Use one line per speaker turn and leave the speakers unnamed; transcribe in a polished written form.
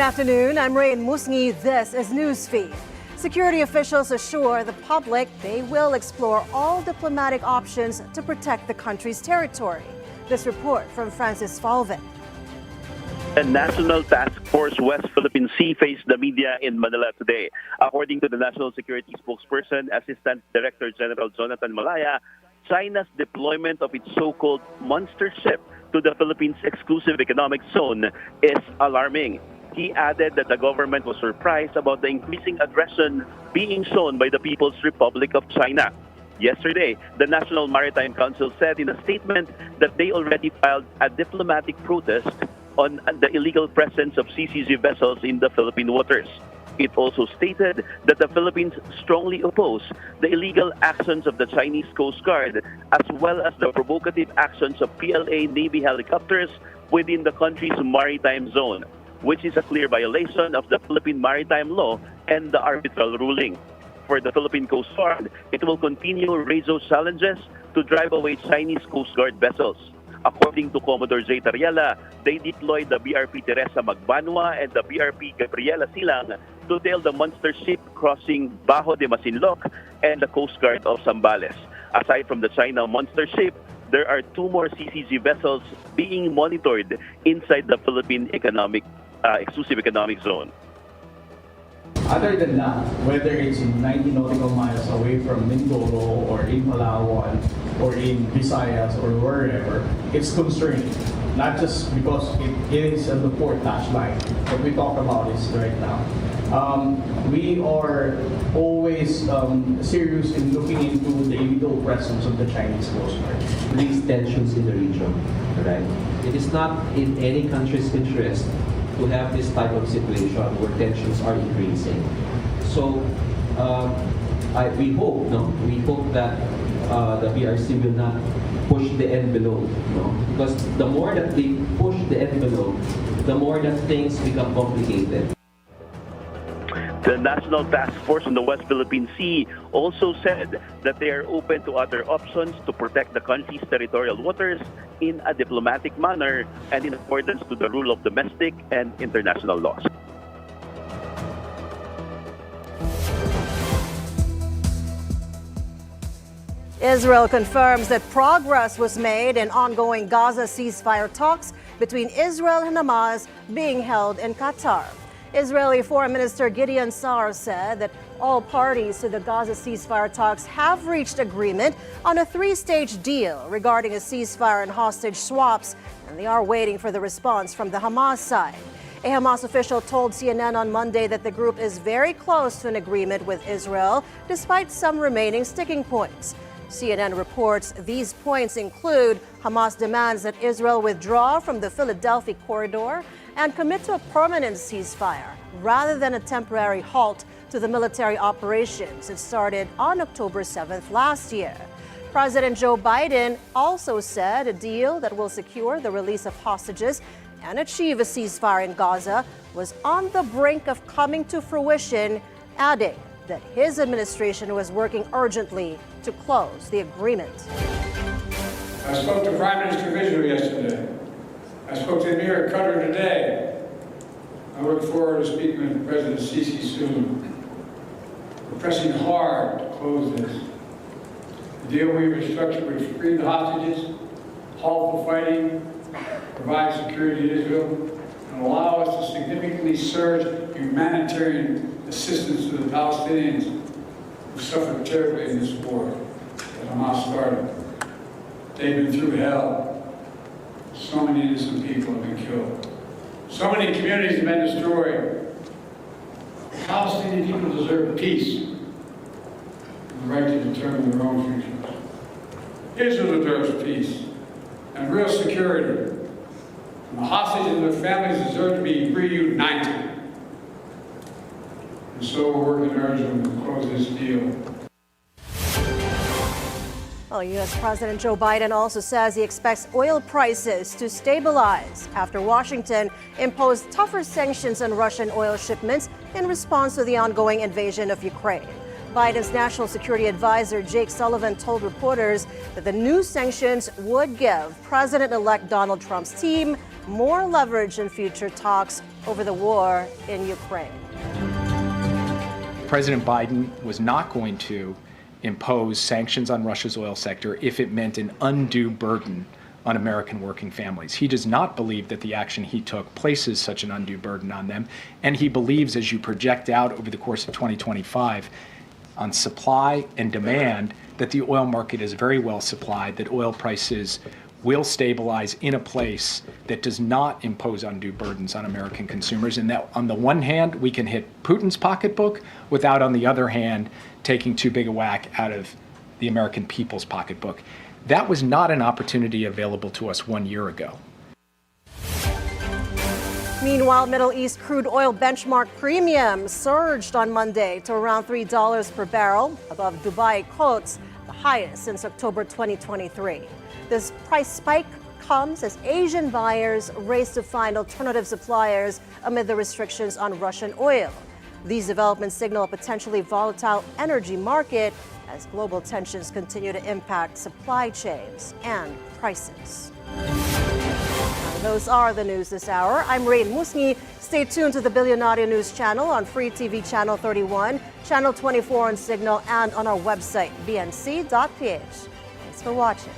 afternoon. I'm Raine Musñgi. This is Newsfeed. Security officials assure the public they will explore all diplomatic options to protect the country's territory. This report from Francis Falvin.
The National Task Force West Philippine Sea faced the media in Manila today. According to the National Security Spokesperson, Assistant Director General Jonathan Malaya, China's deployment of its so-called monster ship to the Philippines' exclusive economic zone is alarming. He added that the government was surprised about the increasing aggression being shown by the People's Republic of China. Yesterday, the National Maritime Council said in a statement that they already filed a diplomatic protest on the illegal presence of CCG vessels in the Philippine waters. It also stated that the Philippines strongly oppose the illegal actions of the Chinese Coast Guard as well as the provocative actions of PLA Navy helicopters within the country's maritime zone, which is a clear violation of the Philippine maritime law and the arbitral ruling. For the Philippine Coast Guard, it will continue raise those challenges to drive away Chinese Coast Guard vessels. According to Commodore J. Tariela, they deployed the BRP Teresa Magbanwa and the BRP Gabriela Silang to tail the monster ship crossing Bajo de Masinloc and the Coast Guard of Zambales. Aside from the China monster ship, there are two more CCG vessels being monitored inside the Philippine exclusive economic zone.
Other than that, whether it's in 90 nautical miles away from Mindoro or in Palawan or in Visayas or wherever, it's concerning. Not just because it is on the port touch line, what we talk about is right now. We are always serious in looking into the illegal presence of the Chinese Coast Guard.
These tensions in the region, right? It is not in any country's interest to have this type of situation where tensions are increasing. So we hope that the BRC will not push the envelope, because the more that they push the envelope, the more that things become complicated.
The National Task Force on the West Philippine Sea also said that they are open to other options to protect the country's territorial waters in a diplomatic manner and in accordance to the rule of domestic and international laws.
Israel confirms that progress was made in ongoing Gaza ceasefire talks between Israel and Hamas being held in Qatar. Israeli Foreign Minister Gideon Sa'ar said that all parties to the Gaza ceasefire talks have reached agreement on a three-stage deal regarding a ceasefire and hostage swaps, and they are waiting for the response from the Hamas side. A Hamas official told CNN on Monday that the group is very close to an agreement with Israel, despite some remaining sticking points. CNN reports these points include Hamas demands that Israel withdraw from the Philadelphia corridor and commit to a permanent ceasefire rather than a temporary halt to the military operations that started on October 7th last year. President Joe Biden also said a deal that will secure the release of hostages and achieve a ceasefire in Gaza was on the brink of coming to fruition, adding that his administration was working urgently to close the agreement.
I spoke to Prime Minister of Israel yesterday. I spoke to Emir of Qatar today. I look forward to speaking with President Sisi soon. We're pressing hard to close this. The deal we restructured would free the hostages, halt the fighting, provide security to Israel, and allow us to significantly surge humanitarian assistance to the Palestinians who suffered terribly in this war that Hamas started. They've been through hell. So many innocent people have been killed. So many communities have been destroyed. Palestinian people deserve peace and the right to determine their own futures. Israel deserves peace and real security. And the hostages and their families deserve to be reunited. And so we're working urgently to close this deal.
Well, U.S. President Joe Biden also says he expects oil prices to stabilize after Washington imposed tougher sanctions on Russian oil shipments in response to the ongoing invasion of Ukraine. Biden's national security advisor, Jake Sullivan, told reporters that the new sanctions would give President-elect Donald Trump's team more leverage in future talks over the war in Ukraine.
President Biden was not going to impose sanctions on Russia's oil sector if it meant an undue burden on American working families. He does not believe that the action he took places such an undue burden on them, and he believes, as you project out over the course of 2025 on supply and demand, that the oil market is very well supplied, that oil prices will stabilize in a place that does not impose undue burdens on American consumers, and that on the one hand, we can hit Putin's pocketbook without, on the other hand, taking too big a whack out of the American people's pocketbook. That was not an opportunity available to us 1 year ago.
Meanwhile, Middle East crude oil benchmark premium surged on Monday to around $3 per barrel, above Dubai quotes, the highest since October 2023. This price spike comes as Asian buyers race to find alternative suppliers amid the restrictions on Russian oil. These developments signal a potentially volatile energy market as global tensions continue to impact supply chains and prices. Those are the news this hour. I'm Raine Musñgi. Stay tuned to the Bilyonaryo News channel on Free TV Channel 31, Channel 24 on Cignal, and on our website, bnc.ph. Thanks for watching.